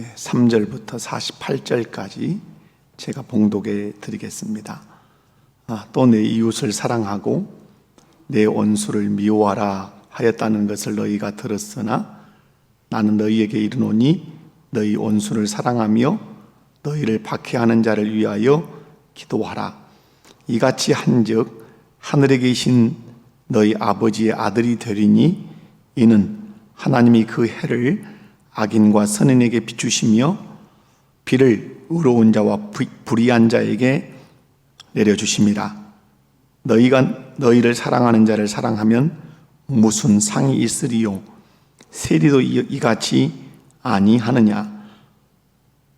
43절부터 48절까지 제가 봉독해 드리겠습니다. 또 내 이웃을 사랑하고 내 원수를 미워하라 하였다는 것을 너희가 들었으나 나는 너희에게 이르노니 너희 원수를 사랑하며 너희를 박해하는 자를 위하여 기도하라. 이같이 한즉 하늘에 계신 너희 아버지의 아들이 되리니 이는 하나님이 그 해를 악인과 선인에게 비추시며 비를 의로운 자와 불의한 자에게 내려주심이라. 너희가 너희를 사랑하는 자를 사랑하면 무슨 상이 있으리요? 세리도 이같이 아니하느냐?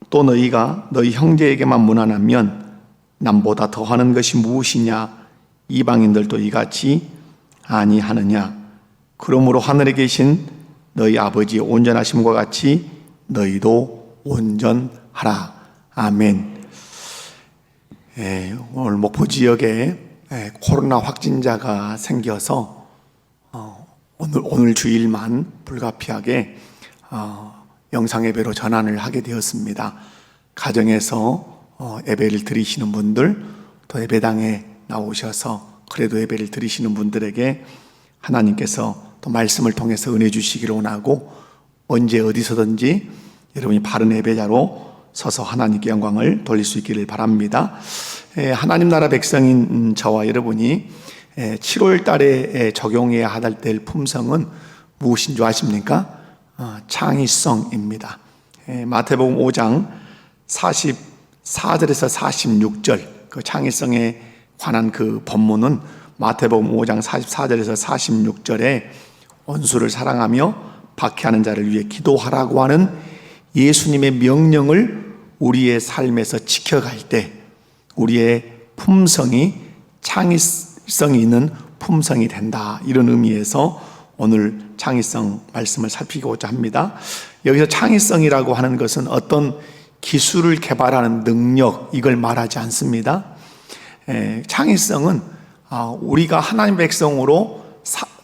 또 너희가 너희 형제에게만 무난하면 남보다 더하는 것이 무엇이냐? 이방인들도 이같이 아니하느냐? 그러므로 하늘에 계신 너희 아버지의 온전하심과 같이 너희도 온전하라. 아멘. 오늘 목포 지역에 코로나 확진자가 생겨서 오늘 주일만 불가피하게 영상 예배로 전환을 하게 되었습니다. 가정에서 예배를 드리시는 분들, 또 예배당에 나오셔서 그래도 예배를 드리시는 분들에게 하나님께서 또 말씀을 통해서 은혜 주시기를 원하고, 언제 어디서든지 여러분이 바른 예배자로 서서 하나님께 영광을 돌릴 수 있기를 바랍니다. 하나님 나라 백성인 저와 여러분이 7월 달에 적용해야 될 품성은 무엇인 줄 아십니까? 창의성입니다. 마태복음 5장 44절에서 46절 그 창의성에 관한 그 본문은 마태복음 5장 44절에서 46절에 원수를 사랑하며 박해하는 자를 위해 기도하라고 하는 예수님의 명령을 우리의 삶에서 지켜갈 때 우리의 품성이 창의성이 있는 품성이 된다, 이런 의미에서 오늘 창의성 말씀을 살피고자 합니다. 여기서 창의성이라고 하는 것은 어떤 기술을 개발하는 능력, 이걸 말하지 않습니다. 창의성은 우리가 하나님 백성으로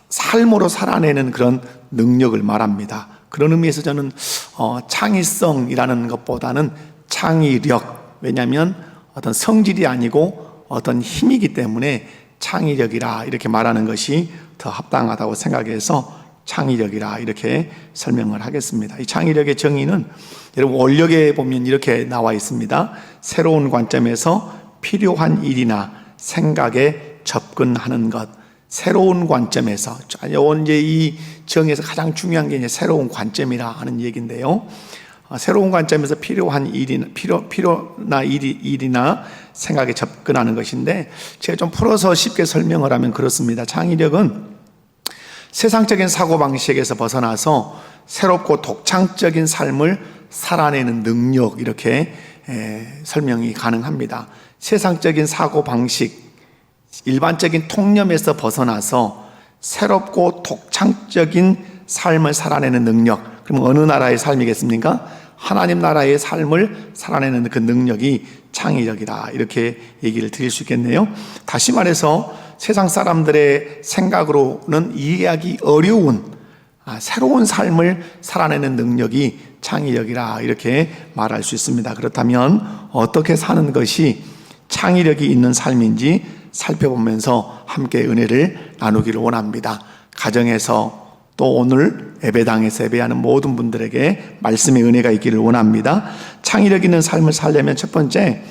삶으로 살아내는 그런 능력을 말합니다. 그런 의미에서 저는 창의성이라는 것보다는 창의력, 왜냐하면 어떤 성질이 아니고 어떤 힘이기 때문에 창의력이라 이렇게 말하는 것이 더 합당하다고 생각해서 창의력이라 이렇게 설명을 하겠습니다. 이 창의력의 정의는 여러분 원력에 보면 이렇게 나와 있습니다. 새로운 관점에서 필요한 일이나 생각에 접근하는 것. 새로운 관점에서, 이제 이 정의에서 가장 중요한 게 이제 새로운 관점이라 하는 얘기인데요. 새로운 관점에서 필요한 일이나 일이나 생각에 접근하는 것인데, 제가 좀 풀어서 쉽게 설명을 하면 그렇습니다. 창의력은 세상적인 사고방식에서 벗어나서 새롭고 독창적인 삶을 살아내는 능력, 이렇게 설명이 가능합니다. 세상적인 사고방식, 일반적인 통념에서 벗어나서 새롭고 독창적인 삶을 살아내는 능력. 그럼 어느 나라의 삶이겠습니까? 하나님 나라의 삶을 살아내는 그 능력이 창의력이다, 이렇게 얘기를 드릴 수 있겠네요. 다시 말해서 세상 사람들의 생각으로는 이해하기 어려운 새로운 삶을 살아내는 능력이 창의력이라 이렇게 말할 수 있습니다. 그렇다면 어떻게 사는 것이 창의력이 있는 삶인지 살펴보면서 함께 은혜를 나누기를 원합니다. 가정에서 또 오늘 예배당에서 예배하는 모든 분들에게 말씀의 은혜가 있기를 원합니다. 창의력 있는 삶을 살려면 첫 번째,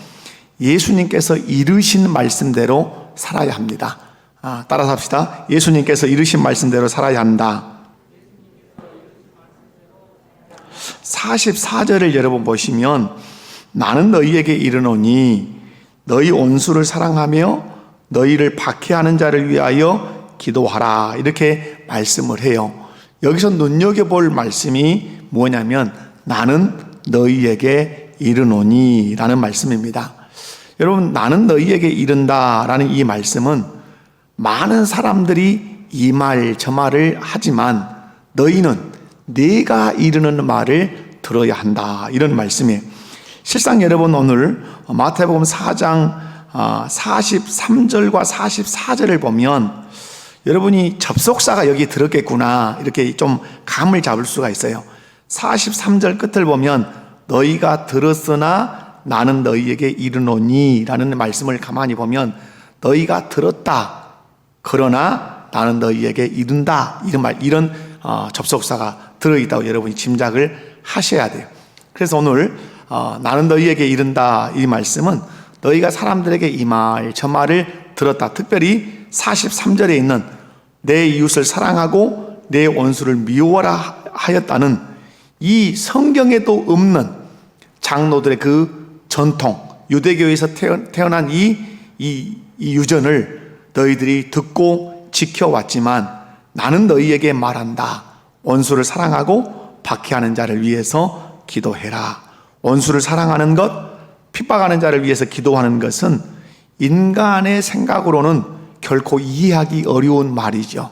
예수님께서 이르신 말씀대로 살아야 합니다. 따라서 합시다. 예수님께서 이르신 말씀대로 살아야 한다. 44절을 여러분 보시면, 나는 너희에게 이르노니 너희 원수를 사랑하며 너희를 박해하는 자를 위하여 기도하라, 이렇게 말씀을 해요. 여기서 눈여겨볼 말씀이 뭐냐면 나는 너희에게 이르노니 라는 말씀입니다. 여러분, 나는 너희에게 이른다라는 이 말씀은 많은 사람들이 이 말 저 말을 하지만 너희는 내가 이르는 말을 들어야 한다, 이런 말씀이에요. 실상 여러분, 오늘 마태복음 4장 43절과 44절을 보면 여러분이 접속사가 여기 들었겠구나, 이렇게 좀 감을 잡을 수가 있어요. 43절 끝을 보면 너희가 들었으나 나는 너희에게 이르노니 라는 말씀을 가만히 보면 너희가 들었다 그러나 나는 너희에게 이른다 이런 접속사가 들어있다고 여러분이 짐작을 하셔야 돼요. 그래서 오늘 나는 너희에게 이른다 이 말씀은 너희가 사람들에게 이 말 저 말을 들었다. 특별히 43절에 있는 내 이웃을 사랑하고 내 원수를 미워하라 하였다는 이 성경에도 없는 장로들의 그 전통, 유대교에서 태어난 이 유전을 너희들이 듣고 지켜왔지만 나는 너희에게 말한다. 원수를 사랑하고 박해하는 자를 위해서 기도해라. 원수를 사랑하는 것, 핍박하는 자를 위해서 기도하는 것은 인간의 생각으로는 결코 이해하기 어려운 말이죠.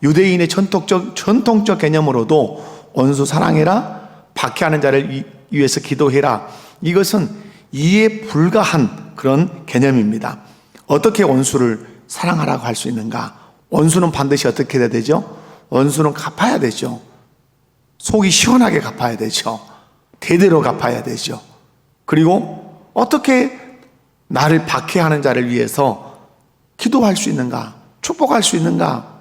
유대인의 전통적 개념으로도 원수 사랑해라, 박해하는 자를 위해서 기도해라. 이것은 이해 불가한 그런 개념입니다. 어떻게 원수를 사랑하라고 할 수 있는가? 원수는 반드시 어떻게 해야 되죠? 원수는 갚아야 되죠. 속이 시원하게 갚아야 되죠. 대대로 갚아야 되죠. 그리고 어떻게 나를 박해하는 자를 위해서 기도할 수 있는가? 축복할 수 있는가?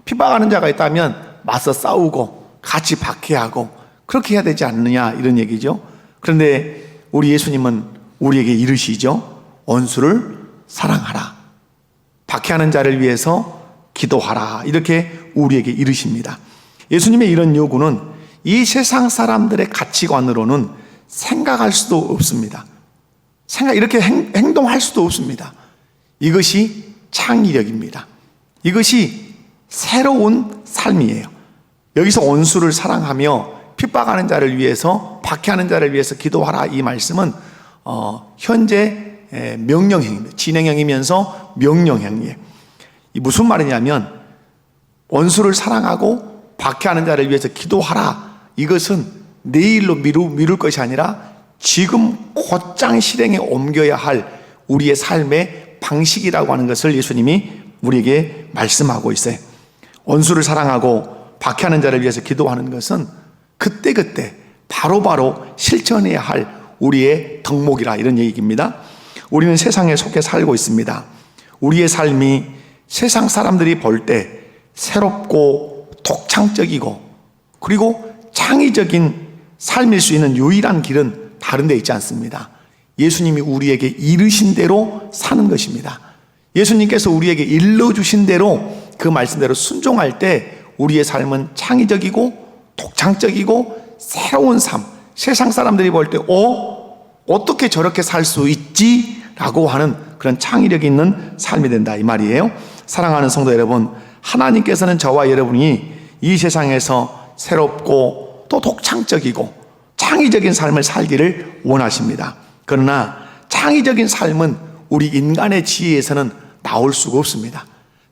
핍박하는 자가 있다면 맞서 싸우고 같이 박해하고 그렇게 해야 되지 않느냐 이런 얘기죠. 그런데 우리 예수님은 우리에게 이르시죠. 원수를 사랑하라. 박해하는 자를 위해서 기도하라. 이렇게 우리에게 이르십니다. 예수님의 이런 요구는 이 세상 사람들의 가치관으로는 생각할 수도 없습니다. 이렇게 행동할 수도 없습니다. 이것이 창의력입니다. 이것이 새로운 삶이에요. 여기서 원수를 사랑하며 핍박하는 자를 위해서 박해하는 자를 위해서 기도하라 이 말씀은 현재 명령형입니다. 진행형이면서 명령형이에요. 이 무슨 말이냐면 원수를 사랑하고 박해하는 자를 위해서 기도하라. 이것은 내일로 미룰 것이 아니라 지금 곧장 실행에 옮겨야 할 우리의 삶의 방식이라고 하는 것을 예수님이 우리에게 말씀하고 있어요. 원수를 사랑하고 박해하는 자를 위해서 기도하는 것은 그때그때 바로바로 실천해야 할 우리의 덕목이라 이런 얘기입니다. 우리는 세상에 속해 살고 있습니다. 우리의 삶이 세상 사람들이 볼 때 새롭고 독창적이고 그리고 창의적인 삶일 수 있는 유일한 길은 다른 데 있지 않습니다. 예수님이 우리에게 이르신 대로 사는 것입니다. 예수님께서 우리에게 일러주신 대로 그 말씀대로 순종할 때 우리의 삶은 창의적이고 독창적이고 새로운 삶, 세상 사람들이 볼 때 어떻게 저렇게 살 수 있지? 라고 하는 그런 창의력이 있는 삶이 된다 이 말이에요. 사랑하는 성도 여러분, 하나님께서는 저와 여러분이 이 세상에서 새롭고 또 독창적이고 창의적인 삶을 살기를 원하십니다. 그러나 창의적인 삶은 우리 인간의 지혜에서는 나올 수가 없습니다.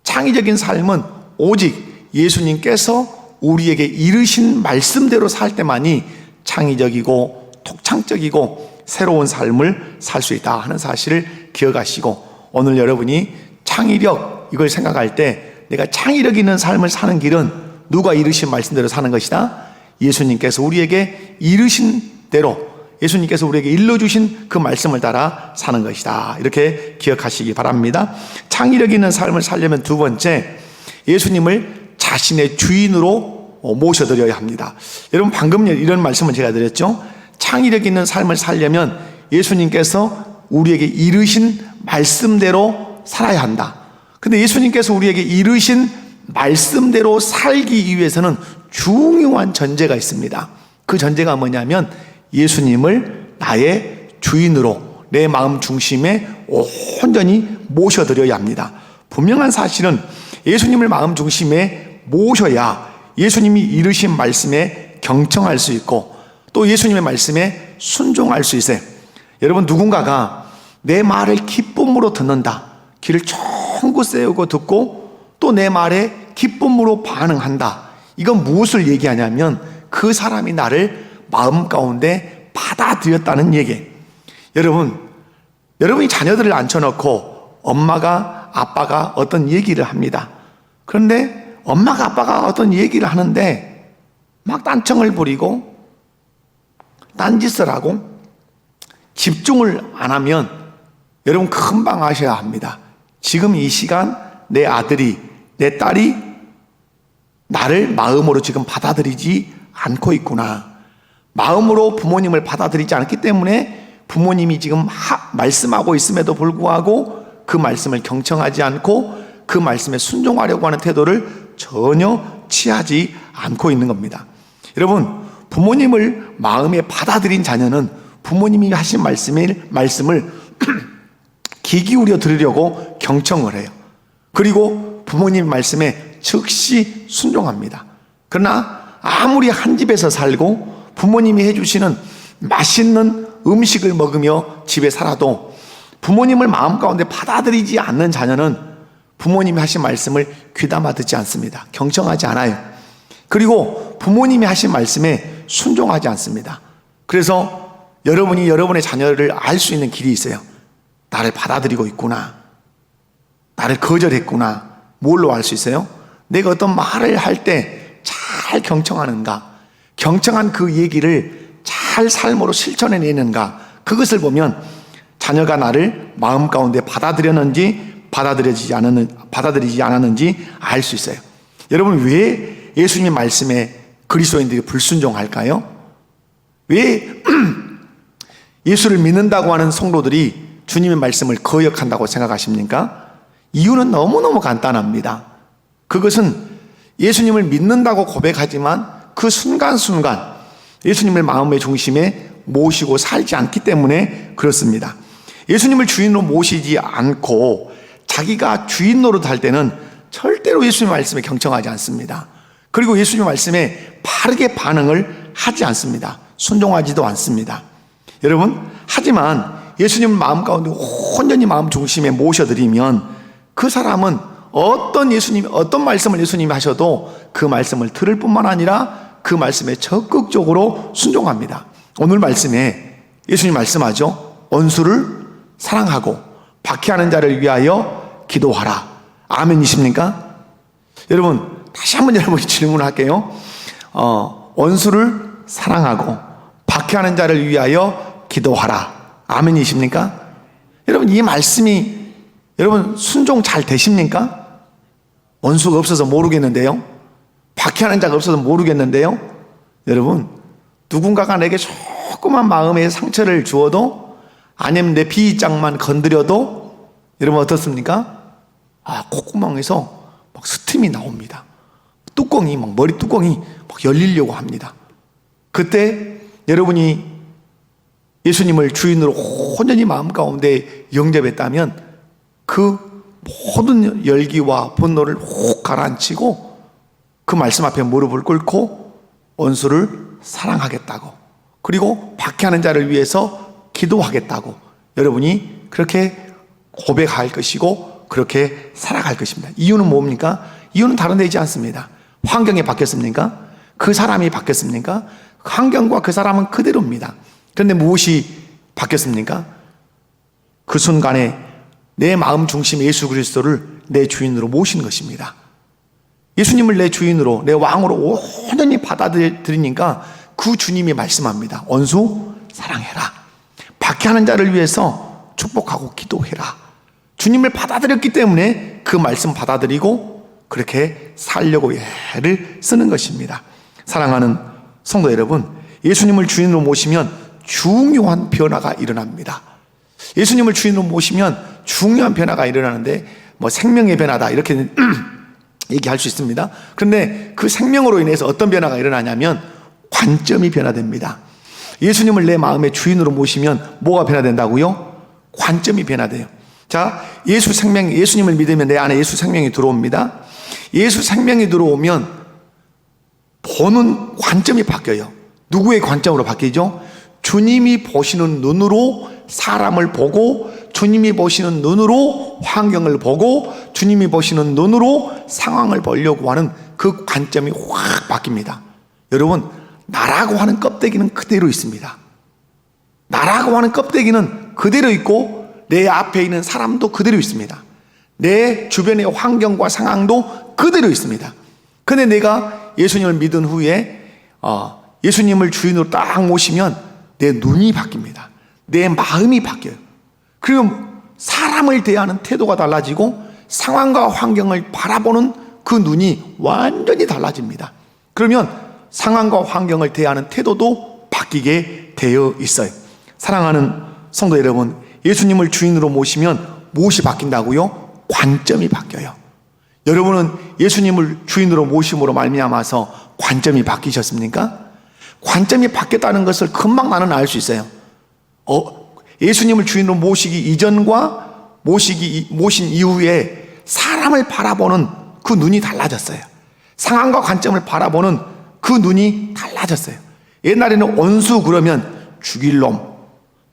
창의적인 삶은 오직 예수님께서 우리에게 이르신 말씀대로 살 때만이 창의적이고 독창적이고 새로운 삶을 살 수 있다 하는 사실을 기억하시고 오늘 여러분이 창의력 이걸 생각할 때 내가 창의력 있는 삶을 사는 길은 누가 이르신 말씀대로 사는 것이다. 예수님께서 우리에게 이르신 대로 예수님께서 우리에게 일러주신 그 말씀을 따라 사는 것이다. 이렇게 기억하시기 바랍니다. 창의력 있는 삶을 살려면 두 번째, 예수님을 자신의 주인으로 모셔드려야 합니다. 여러분 방금 이런 말씀을 제가 드렸죠. 창의력 있는 삶을 살려면 예수님께서 우리에게 이르신 말씀대로 살아야 한다. 근데 예수님께서 우리에게 이르신 말씀대로 살기 위해서는 중요한 전제가 있습니다. 그 전제가 뭐냐면 예수님을 나의 주인으로 내 마음 중심에 온전히 모셔드려야 합니다. 분명한 사실은 예수님을 마음 중심에 모셔야 예수님이 이르신 말씀에 경청할 수 있고 또 예수님의 말씀에 순종할 수 있어요. 여러분 누군가가 내 말을 기쁨으로 듣는다. 귀를 쫑긋 세우고 듣고 또 내 말에 기쁨으로 반응한다. 이건 무엇을 얘기하냐면 그 사람이 나를 마음 가운데 받아들였다는 얘기예요. 여러분이 자녀들을 앉혀놓고 엄마가 아빠가 어떤 얘기를 합니다. 그런데 엄마가 아빠가 어떤 얘기를 하는데 막 딴청을 부리고 딴짓을 하고 집중을 안 하면 여러분 금방 아셔야 합니다. 지금 이 시간 내 아들이, 내 딸이 나를 마음으로 지금 받아들이지 않고 있구나. 마음으로 부모님을 받아들이지 않기 때문에 부모님이 지금 말씀하고 있음에도 불구하고 그 말씀을 경청하지 않고 그 말씀에 순종하려고 하는 태도를 전혀 취하지 않고 있는 겁니다. 여러분, 부모님을 마음에 받아들인 자녀는 부모님이 하신 말씀을 귀 기울여 들으려고 경청을 해요. 그리고 부모님 말씀에 즉시 순종합니다. 그러나 아무리 한 집에서 살고 부모님이 해주시는 맛있는 음식을 먹으며 집에 살아도 부모님을 마음 가운데 받아들이지 않는 자녀는 부모님이 하신 말씀을 귀담아 듣지 않습니다. 경청하지 않아요. 그리고 부모님이 하신 말씀에 순종하지 않습니다. 그래서 여러분이 여러분의 자녀를 알 수 있는 길이 있어요. 나를 받아들이고 있구나. 나를 거절했구나. 뭘로 알 수 있어요? 내가 어떤 말을 할 때 잘 경청하는가? 경청한 그 얘기를 잘 삶으로 실천해내는가? 그것을 보면 자녀가 나를 마음 가운데 받아들였는지 받아들이지 않았는지 알 수 있어요. 여러분, 왜 예수님 말씀에 그리스도인들이 불순종할까요? 왜 예수를 믿는다고 하는 성도들이 주님의 말씀을 거역한다고 생각하십니까? 이유는 너무너무 간단합니다. 그것은 예수님을 믿는다고 고백하지만 그 순간순간 예수님을 마음의 중심에 모시고 살지 않기 때문에 그렇습니다. 예수님을 주인으로 모시지 않고 자기가 주인 노릇할 때는 절대로 예수님 말씀에 경청하지 않습니다. 그리고 예수님 말씀에 바르게 반응을 하지 않습니다. 순종하지도 않습니다. 여러분, 하지만 예수님 마음 가운데 온전히 마음 중심에 모셔드리면 그 사람은 어떤 말씀을 예수님이 하셔도 그 말씀을 들을 뿐만 아니라 그 말씀에 적극적으로 순종합니다. 오늘 말씀에 예수님 말씀하죠. 원수를 사랑하고 박해하는 자를 위하여 기도하라. 아멘이십니까? 여러분, 다시 한번 여러분이 질문을 할게요. 원수를 사랑하고 박해하는 자를 위하여 기도하라. 아멘이십니까? 여러분, 이 말씀이 여러분 순종 잘 되십니까? 원수가 없어서 모르겠는데요. 박해하는 자가 없어서 모르겠는데요. 여러분, 누군가가 내게 조그만 마음의 상처를 주어도 아니면 내 비장만 건드려도 여러분 어떻습니까? 콧구멍에서 막 스팀이 나옵니다. 뚜껑이 머리 뚜껑이 막 열리려고 합니다. 그때 여러분이 예수님을 주인으로 온전히 마음 가운데 영접했다면 그 모든 열기와 분노를 혹 가라앉히고 그 말씀 앞에 무릎을 꿇고 원수를 사랑하겠다고, 그리고 박해하는 자를 위해서 기도하겠다고 여러분이 그렇게 고백할 것이고 그렇게 살아갈 것입니다. 이유는 뭡니까? 이유는 다른 데 있지 않습니다. 환경이 바뀌었습니까? 그 사람이 바뀌었습니까? 환경과 그 사람은 그대로입니다. 그런데 무엇이 바뀌었습니까? 그 순간에 내 마음 중심 예수 그리스도를 내 주인으로 모시는 것입니다. 예수님을 내 주인으로, 내 왕으로 온전히 받아들이니까 그 주님이 말씀합니다. 원수 사랑해라. 박해하는 자를 위해서 축복하고 기도해라. 주님을 받아들였기 때문에 그 말씀 받아들이고 그렇게 살려고 애를 쓰는 것입니다. 사랑하는 성도 여러분, 예수님을 주인으로 모시면 중요한 변화가 일어납니다. 예수님을 주인으로 모시면 중요한 변화가 일어나는데 생명의 변화다 이렇게 얘기할 수 있습니다. 그런데 그 생명으로 인해서 어떤 변화가 일어나냐면 관점이 변화됩니다. 예수님을 내 마음의 주인으로 모시면 뭐가 변화된다고요? 관점이 변화돼요. 자, 예수님을 믿으면 내 안에 예수 생명이 들어옵니다. 예수 생명이 들어오면 보는 관점이 바뀌어요. 누구의 관점으로 바뀌죠? 주님이 보시는 눈으로 사람을 보고, 주님이 보시는 눈으로 환경을 보고, 주님이 보시는 눈으로 상황을 보려고 하는 그 관점이 확 바뀝니다. 여러분, 나라고 하는 껍데기는 그대로 있습니다. 나라고 하는 껍데기는 그대로 있고 내 앞에 있는 사람도 그대로 있습니다. 내 주변의 환경과 상황도 그대로 있습니다. 근데 내가 예수님을 믿은 후에 예수님을 주인으로 딱 모시면 내 눈이 바뀝니다. 내 마음이 바뀌어요. 그러면 사람을 대하는 태도가 달라지고 상황과 환경을 바라보는 그 눈이 완전히 달라집니다. 그러면 상황과 환경을 대하는 태도도 바뀌게 되어 있어요. 사랑하는 성도 여러분, 예수님을 주인으로 모시면 무엇이 바뀐다고요? 관점이 바뀌어요. 여러분은 예수님을 주인으로 모심으로 말미암아서 관점이 바뀌셨습니까? 관점이 바뀌었다는 것을 금방 나는 알 수 있어요. 예수님을 주인으로 모시기 이전과 모신 이후에 사람을 바라보는 그 눈이 달라졌어요. 상황과 관점을 바라보는 그 눈이 달라졌어요. 옛날에는 원수 그러면 죽일 놈,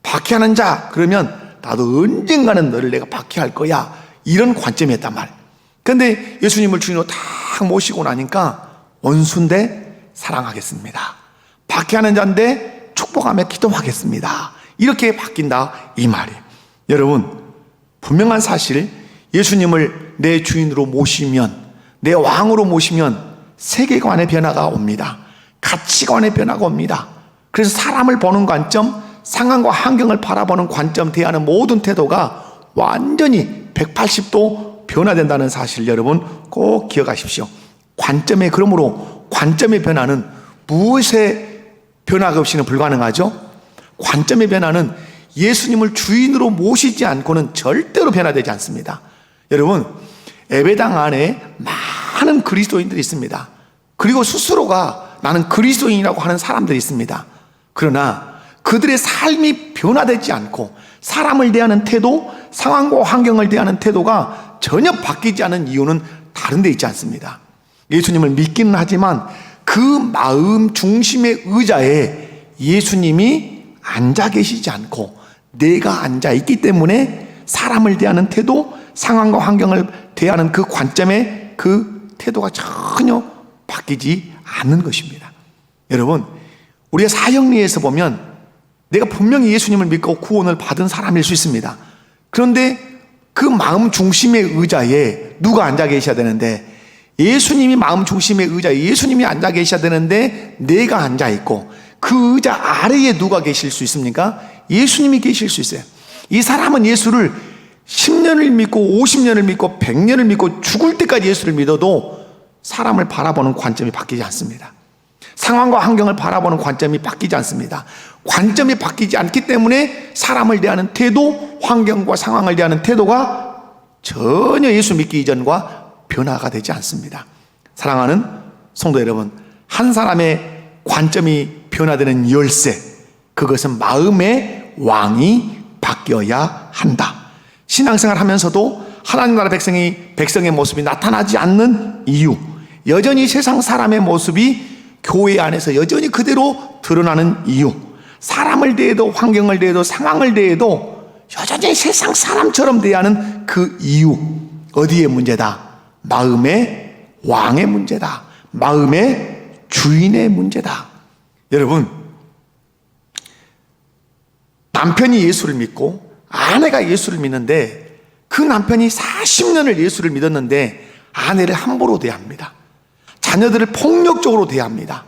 박해하는 자 그러면 나도 언젠가는 너를 내가 박해할 거야, 이런 관점이었단 말이에요. 그런데 예수님을 주인으로 딱 모시고 나니까 원수인데 사랑하겠습니다, 박해하는 자인데 축복하며 기도하겠습니다, 이렇게 바뀐다 이 말이에요. 여러분, 분명한 사실, 예수님을 내 주인으로 모시면, 내 왕으로 모시면 세계관의 변화가 옵니다. 가치관의 변화가 옵니다. 그래서 사람을 보는 관점, 상황과 환경을 바라보는 관점, 대하는 모든 태도가 완전히 180도 변화된다는 사실 여러분 꼭 기억하십시오. 그러므로 관점의 변화는 무엇의 변화가 없이는 불가능하죠? 관점의 변화는 예수님을 주인으로 모시지 않고는 절대로 변화되지 않습니다. 여러분, 예배당 안에 많은 그리스도인들이 있습니다. 그리고 스스로가 나는 그리스도인이라고 하는 사람들이 있습니다. 그러나 그들의 삶이 변화되지 않고 사람을 대하는 태도, 상황과 환경을 대하는 태도가 전혀 바뀌지 않은 이유는 다른 데 있지 않습니다. 예수님을 믿기는 하지만 그 마음 중심의 의자에 예수님이 앉아 계시지 않고 내가 앉아 있기 때문에 사람을 대하는 태도, 상황과 환경을 대하는 그 관점의 그 태도가 전혀 바뀌지 않는 것입니다. 여러분, 우리가 사형리에서 보면 내가 분명히 예수님을 믿고 구원을 받은 사람일 수 있습니다. 그런데 그 마음 중심의 의자에 누가 앉아 계셔야 되는데, 예수님이 마음 중심의 의자에 예수님이 앉아 계셔야 되는데 내가 앉아 있고, 그 의자 아래에 누가 계실 수 있습니까? 예수님이 계실 수 있어요. 이 사람은 예수를 10년을 믿고 50년을 믿고 100년을 믿고 죽을 때까지 예수를 믿어도 사람을 바라보는 관점이 바뀌지 않습니다. 상황과 환경을 바라보는 관점이 바뀌지 않습니다. 관점이 바뀌지 않기 때문에 사람을 대하는 태도, 환경과 상황을 대하는 태도가 전혀 예수 믿기 이전과 변화가 되지 않습니다. 사랑하는 성도 여러분, 한 사람의 관점이 변화되는 열쇠, 그것은 마음의 왕이 바뀌어야 한다. 신앙생활 하면서도 하나님 나라 백성의 모습이 나타나지 않는 이유, 여전히 세상 사람의 모습이 교회 안에서 여전히 그대로 드러나는 이유, 사람을 대해도 환경을 대해도 상황을 대해도 여전히 세상 사람처럼 대하는 그 이유, 어디의 문제다? 마음의 왕의 문제다. 마음의 주인의 문제다. 여러분, 남편이 예수를 믿고 아내가 예수를 믿는데 그 남편이 40년을 예수를 믿었는데 아내를 함부로 대합니다. 자녀들을 폭력적으로 대합니다.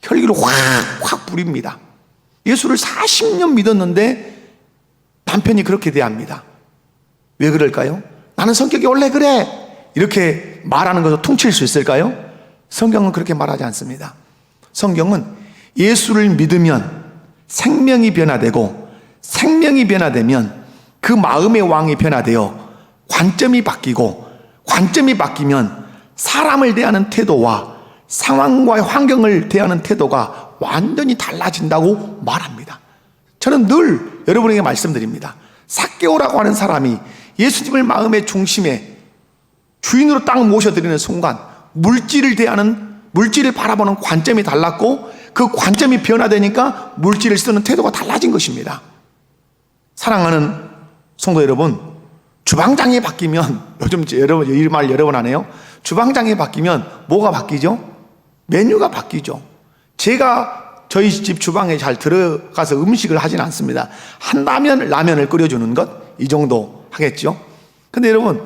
혈기를 확 부립니다. 예수를 40년 믿었는데 남편이 그렇게 대합니다. 왜 그럴까요? 나는 성격이 원래 그래, 이렇게 말하는 것을 퉁칠 수 있을까요? 성경은 그렇게 말하지 않습니다. 성경은 예수를 믿으면 생명이 변화되고, 생명이 변화되면 그 마음의 왕이 변화되어 관점이 바뀌고, 관점이 바뀌면 사람을 대하는 태도와 상황과 환경을 대하는 태도가 완전히 달라진다고 말합니다. 저는 늘 여러분에게 말씀드립니다. 삭개오라고 하는 사람이 예수님을 마음의 중심에 주인으로 딱 모셔드리는 순간 물질을 바라보는 관점이 달랐고, 그 관점이 변화되니까 물질을 쓰는 태도가 달라진 것입니다. 사랑하는 성도 여러분, 주방장이 바뀌면, 요즘 여러분 이 말 여러 번 하네요. 주방장이 바뀌면 뭐가 바뀌죠? 메뉴가 바뀌죠. 제가 저희 집 주방에 잘 들어가서 음식을 하진 않습니다. 한다면 라면을 끓여주는 것, 이 정도 하겠죠. 근데 여러분,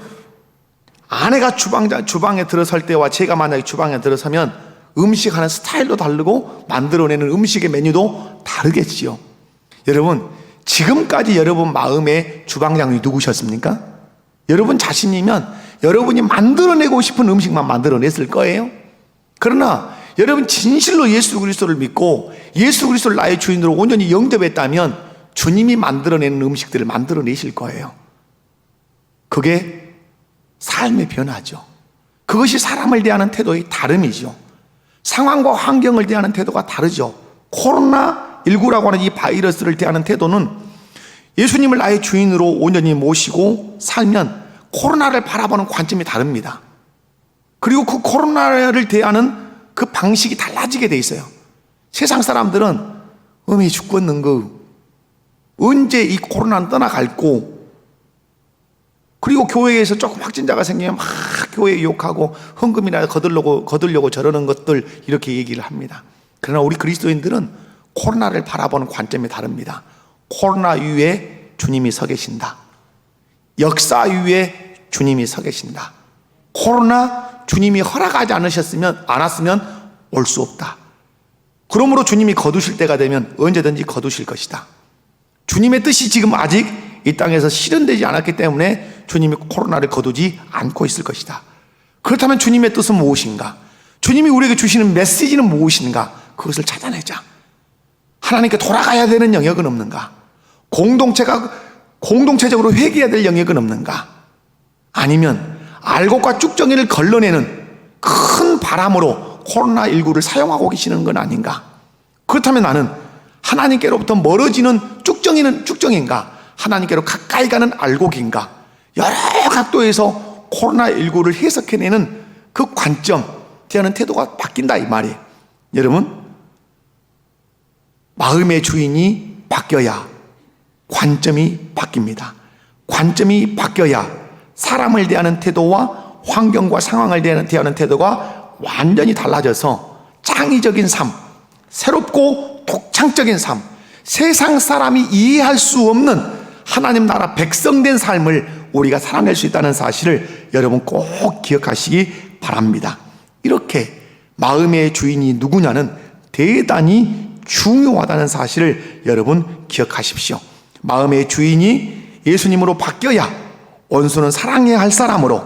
아내가 주방에 들어설 때와 제가 만약에 주방에 들어서면 음식하는 스타일도 다르고 만들어내는 음식의 메뉴도 다르겠지요. 여러분, 지금까지 여러분 마음의 주방장이 누구셨습니까? 여러분 자신이면 여러분이 만들어내고 싶은 음식만 만들어냈을 거예요. 그러나 여러분 진실로 예수 그리스도를 믿고 예수 그리스도를 나의 주인으로 온전히 영접했다면 주님이 만들어내는 음식들을 만들어내실 거예요. 그게 삶의 변화죠. 그것이 사람을 대하는 태도의 다름이죠. 상황과 환경을 대하는 태도가 다르죠. 코로나19라고 하는 이 바이러스를 대하는 태도는 예수님을 나의 주인으로 온전히 모시고 살면 코로나를 바라보는 관점이 다릅니다. 그리고 그 코로나를 대하는 그 방식이 달라지게 돼 있어요. 세상 사람들은 음이 죽겠는 거 언제 이 코로나는 떠나갈고, 그리고 교회에서 조금 확진자가 생기면 막 교회 욕하고 헌금이나 거들려고 저러는 것들 이렇게 얘기를 합니다. 그러나 우리 그리스도인들은 코로나를 바라보는 관점이 다릅니다. 코로나 위에 주님이 서 계신다. 역사 위에 주님이 서 계신다. 코로나 주님이 허락하지 않았으면 올 수 없다. 그러므로 주님이 거두실 때가 되면 언제든지 거두실 것이다. 주님의 뜻이 지금 아직 이 땅에서 실현되지 않았기 때문에 주님이 코로나를 거두지 않고 있을 것이다. 그렇다면 주님의 뜻은 무엇인가? 주님이 우리에게 주시는 메시지는 무엇인가? 그것을 찾아내자. 하나님께 돌아가야 되는 영역은 없는가? 공동체적으로 회개해야 될 영역은 없는가? 아니면 알곡과 쭉정이를 걸러내는 큰 바람으로 코로나19를 사용하고 계시는 건 아닌가? 그렇다면 나는 하나님께로부터 멀어지는 쭉정이는 쭉정인가? 하나님께로 가까이 가는 알곡인가? 여러 각도에서 코로나19를 해석해내는 그 관점, 대하는 태도가 바뀐다 이 말이에요. 여러분, 마음의 주인이 바뀌어야 관점이 바뀝니다. 관점이 바뀌어야 사람을 대하는 태도와 환경과 상황을 대하는 태도가 완전히 달라져서 창의적인 삶, 새롭고 독창적인 삶, 세상 사람이 이해할 수 없는 하나님 나라 백성된 삶을 우리가 살아낼 수 있다는 사실을 여러분 꼭 기억하시기 바랍니다. 이렇게 마음의 주인이 누구냐는 대단히 중요하다는 사실을 여러분 기억하십시오. 마음의 주인이 예수님으로 바뀌어야 원수는 사랑해야 할 사람으로,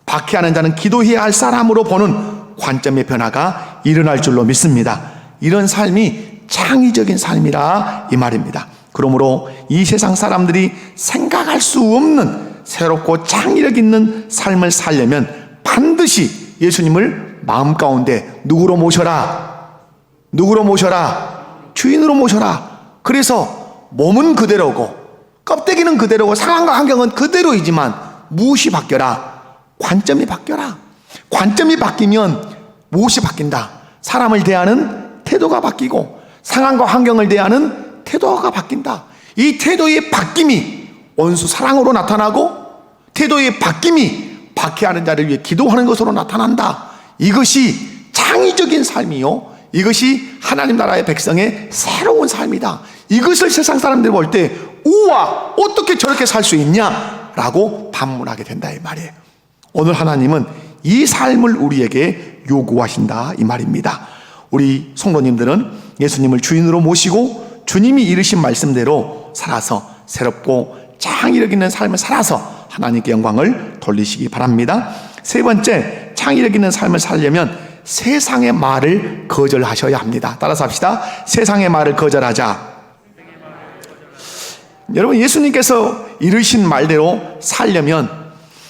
박해하는 자는 기도해야 할 사람으로 보는 관점의 변화가 일어날 줄로 믿습니다. 이런 삶이 창의적인 삶이라 이 말입니다. 그러므로 이 세상 사람들이 생각할 수 없는 새롭고 창의력 있는 삶을 살려면 반드시 예수님을 마음 가운데 누구로 모셔라? 주인으로 모셔라. 그래서 몸은 그대로고 껍데기는 그대로고 상황과 환경은 그대로이지만 무엇이 바뀌어라? 관점이 바뀌어라. 관점이 바뀌면 무엇이 바뀐다? 사람을 대하는 태도가 바뀌고 상황과 환경을 대하는 태도가 바뀐다. 이 태도의 바뀜이 원수 사랑으로 나타나고 태도의 바뀜이 박해하는 자를 위해 기도하는 것으로 나타난다. 이것이 창의적인 삶이요, 이것이 하나님 나라의 백성의 새로운 삶이다. 이것을 세상 사람들이 볼 때 우와, 어떻게 저렇게 살 수 있냐? 라고 반문하게 된다 이 말이에요. 오늘 하나님은 이 삶을 우리에게 요구하신다 이 말입니다. 우리 성도님들은 예수님을 주인으로 모시고 주님이 이르신 말씀대로 살아서 새롭고 창의력 있는 삶을 살아서 하나님께 영광을 돌리시기 바랍니다. 세 번째, 창의력 있는 삶을 살려면 세상의 말을 거절하셔야 합니다. 따라서 합시다. 세상의 말을 거절하자. 여러분, 예수님께서 이르신 말대로 살려면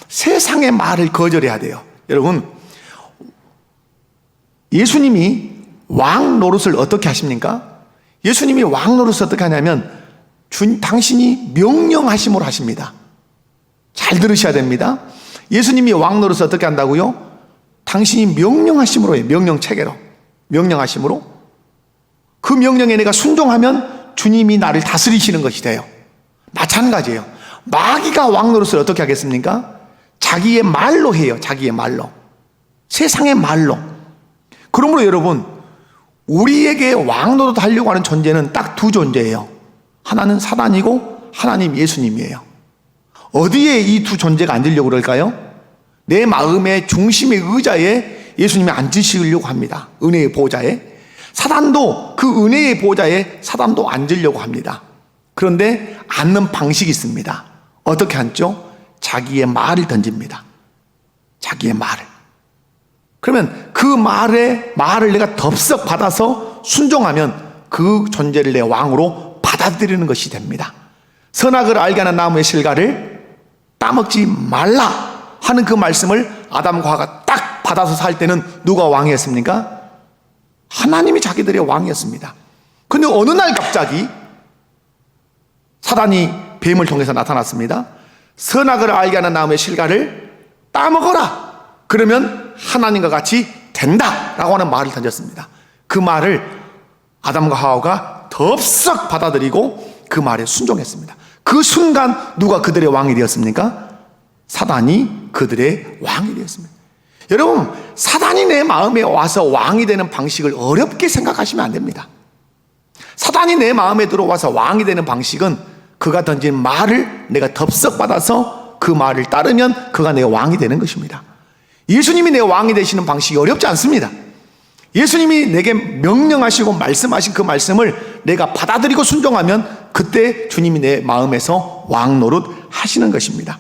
세상의 말을 거절해야 돼요. 여러분, 예수님이 왕 노릇을 어떻게 하십니까? 예수님이 왕 노릇을 어떻게 하냐면 당신이 명령하심으로 하십니다. 잘 들으셔야 됩니다. 예수님이 왕 노릇을 어떻게 한다고요? 당신이 명령하심으로 해요. 명령체계로. 명령하심으로. 그 명령에 내가 순종하면 주님이 나를 다스리시는 것이 돼요. 마찬가지예요. 마귀가 왕 노릇을 어떻게 하겠습니까? 자기의 말로 해요. 자기의 말로. 세상의 말로. 그러므로 여러분, 우리에게 왕 노릇 하려고 하는 존재는 딱 두 존재예요. 하나는 사단이고 하나님 예수님이에요. 어디에 이 두 존재가 앉으려고 그럴까요? 내 마음의 중심의 의자에 예수님이 앉으시려고 합니다. 은혜의 보좌에. 사단도 그 은혜의 보좌에 사단도 앉으려고 합니다. 그런데 앉는 방식이 있습니다. 어떻게 앉죠? 자기의 말을 던집니다. 자기의 말을. 그러면 그 말을 내가 덥석 받아서 순종하면 그 존재를 내 왕으로 받아들이는 것이 됩니다. 선악을 알게 하는 나무의 실과를 따먹지 말라 하는 그 말씀을 아담과 하와가 딱 받아서 살 때는 누가 왕이었습니까? 하나님이 자기들의 왕이었습니다. 근데 어느 날 갑자기 사단이 뱀을 통해서 나타났습니다. 선악을 알게 하는 나무의 실과를 따먹어라. 그러면 하나님과 같이 된다라고 하는 말을 던졌습니다. 그 말을 아담과 하와가 덥석 받아들이고 그 말에 순종했습니다. 그 순간 누가 그들의 왕이 되었습니까? 사단이 그들의 왕이 되었습니다. 여러분, 사단이 내 마음에 와서 왕이 되는 방식을 어렵게 생각하시면 안 됩니다. 사단이 내 마음에 들어와서 왕이 되는 방식은 그가 던진 말을 내가 덥석 받아서 그 말을 따르면 그가 내 왕이 되는 것입니다. 예수님이 내 왕이 되시는 방식이 어렵지 않습니다. 예수님이 내게 명령하시고 말씀하신 그 말씀을 내가 받아들이고 순종하면 그때 주님이 내 마음에서 왕 노릇 하시는 것입니다.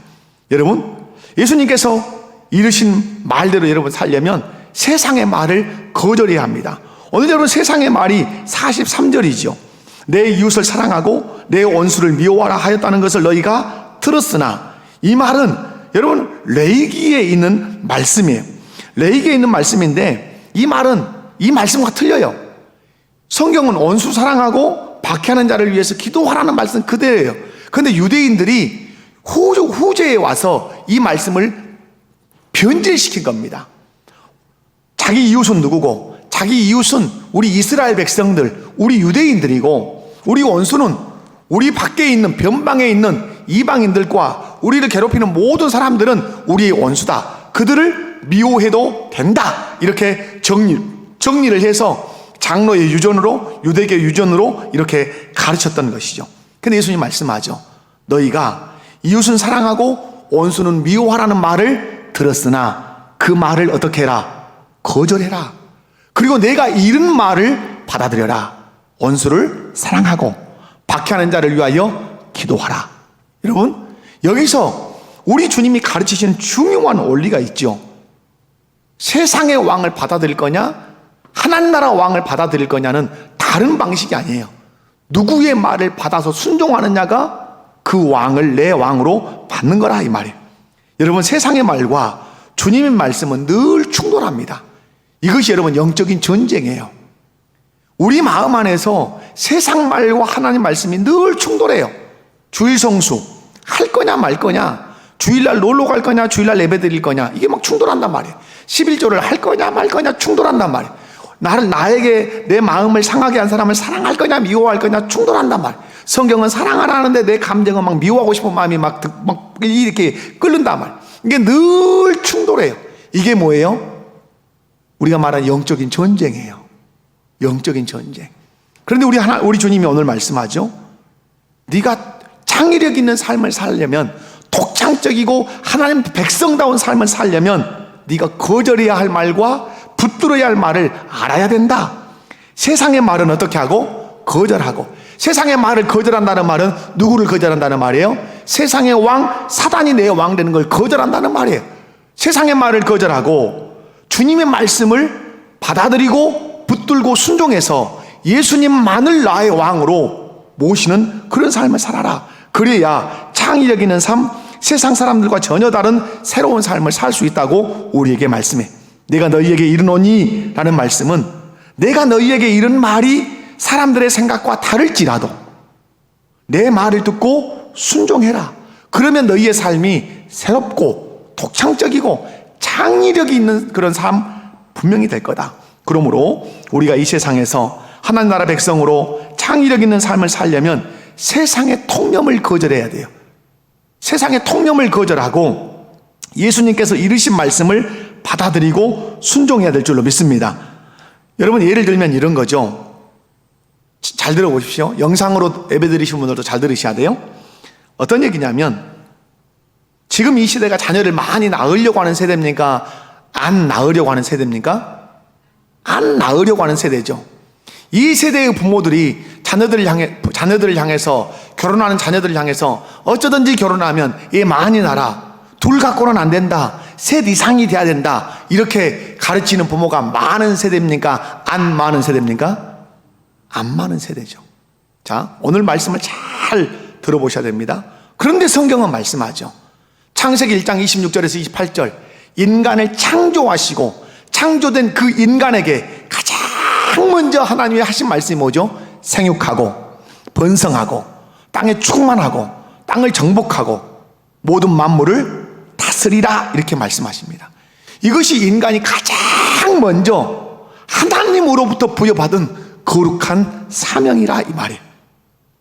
여러분, 예수님께서 이르신 말대로 여러분 살려면 세상의 말을 거절해야 합니다. 오늘 여러분 세상의 말이 43절이죠. 내 이웃을 사랑하고 내 원수를 미워하라 하였다는 것을 너희가 들었으나, 이 말은 여러분 레위기에 있는 말씀이에요. 레위기에 있는 말씀인데 이 말은 이 말씀과 틀려요. 성경은 원수 사랑하고 박해하는 자를 위해서 기도하라는 말씀 그대로예요. 그런데 유대인들이 후제에 와서 이 말씀을 변질시킨 겁니다. 자기 이웃은 누구고? 자기 이웃은 우리 이스라엘 백성들, 우리 유대인들이고, 우리 원수는 우리 밖에 있는 변방에 있는 이방인들과 우리를 괴롭히는 모든 사람들은 우리의 원수다. 그들을 미워해도 된다. 이렇게 정리를 해서 장로의 유전으로, 유대계 유전으로 이렇게 가르쳤던 것이죠. 근데 예수님 말씀하죠. 너희가 이웃은 사랑하고 원수는 미워하라는 말을 들었으나 그 말을 어떻게 해라? 거절해라. 그리고 내가 이른 말을 받아들여라. 원수를 사랑하고 박해하는 자를 위하여 기도하라. 여러분, 여기서 우리 주님이 가르치시는 중요한 원리가 있죠. 세상의 왕을 받아들일 거냐, 하나님 나라 왕을 받아들일 거냐는 다른 방식이 아니에요. 누구의 말을 받아서 순종하느냐가 그 왕을 내 왕으로 받는 거라, 이 말이에요. 여러분, 세상의 말과 주님의 말씀은 늘 충돌합니다. 이것이 여러분 영적인 전쟁이에요. 우리 마음 안에서 세상 말과 하나님 말씀이 늘 충돌해요. 주일 성수 할 거냐 말 거냐, 주일날 놀러 갈 거냐, 주일날 예배 드릴 거냐, 이게 막 충돌한단 말이에요. 11조를 할 거냐 말 거냐 충돌한단 말이에요. 나에게 내 마음을 상하게 한 사람을 사랑할 거냐 미워할 거냐 충돌한단 말이에요. 성경은 사랑하라는데 내 감정은 막 미워하고 싶은 마음이 막 이렇게 끓는단 말이에요. 이게 늘 충돌해요. 이게 뭐예요? 우리가 말하는 영적인 전쟁이에요. 영적인 전쟁. 그런데 우리 주님이 오늘 말씀하죠. 네가 창의력 있는 삶을 살려면, 독창적이고 하나님 백성다운 삶을 살려면 네가 거절해야 할 말과 붙들어야 할 말을 알아야 된다. 세상의 말은 어떻게 하고? 거절하고. 세상의 말을 거절한다는 말은 누구를 거절한다는 말이에요? 세상의 왕, 사단이 내 왕 되는 걸 거절한다는 말이에요. 세상의 말을 거절하고 주님의 말씀을 받아들이고 붙들고 순종해서 예수님만을 나의 왕으로 모시는 그런 삶을 살아라. 그래야 창의력 있는 삶, 세상 사람들과 전혀 다른 새로운 삶을 살 수 있다고 우리에게 말씀해. 내가 너희에게 이르노니 라는 말씀은 내가 너희에게 이른 말이 사람들의 생각과 다를지라도 내 말을 듣고 순종해라. 그러면 너희의 삶이 새롭고 독창적이고 창의력이 있는 그런 삶 분명히 될 거다. 그러므로 우리가 이 세상에서 하나님 나라 백성으로 창의력 있는 삶을 살려면 세상의 통념을 거절해야 돼요. 세상의 통념을 거절하고 예수님께서 이르신 말씀을 받아들이고 순종해야 될 줄로 믿습니다. 여러분, 예를 들면 이런 거죠. 잘 들어보십시오. 영상으로 예배 드리신 분들도 잘 들으셔야 돼요. 어떤 얘기냐면, 지금 이 시대가 자녀를 많이 낳으려고 하는 세대입니까? 안 낳으려고 하는 세대입니까? 안 낳으려고 하는 세대죠. 이 세대의 부모들이 자녀들을 향해서, 결혼하는 자녀들을 향해서 어쩌든지 결혼하면 얘 많이 낳아라, 둘 갖고는 안 된다, 셋 이상이 돼야 된다, 이렇게 가르치는 부모가 많은 세대입니까? 안 많은 세대입니까? 안 많은 세대죠. 자, 오늘 말씀을 잘 들어보셔야 됩니다. 그런데 성경은 말씀하죠. 창세기 1장 26절에서 28절, 인간을 창조하시고 창조된 그 인간에게 가장 먼저 하나님이 하신 말씀이 뭐죠? 생육하고 번성하고 땅에 충만하고 땅을 정복하고 모든 만물을 다스리라, 이렇게 말씀하십니다. 이것이 인간이 가장 먼저 하나님으로부터 부여받은 거룩한 사명이라, 이 말이에요.